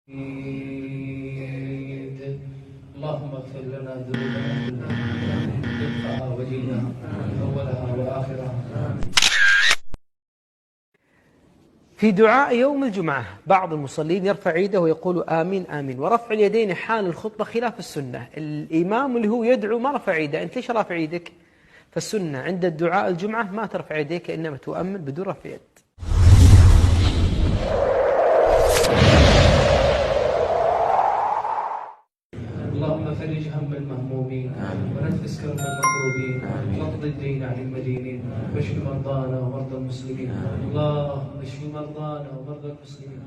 اللهم اغفر لنا ذنوبنا كلها دقها وجلها اولها واخرها. في دعاء يوم الجمعة بعض المصلين يرفع يده ويقول آمين آمين، ورفع اليدين حال الخطبة خلاف السنة. الإمام اللي هو يدعو ما رفع يده، أنت ليش رافع يدك؟ فالسنة عند الدعاء الجمعة ما ترفع يديك، إنما تؤمن بدون رفع يد. اللهم فرج هم المهمومين ونفس كرب المكروبين واقض الدين عن المدينين واشف مرضانا ومرضى المسلمين. اللهم اشف مرضانا ومرضى المسلمين.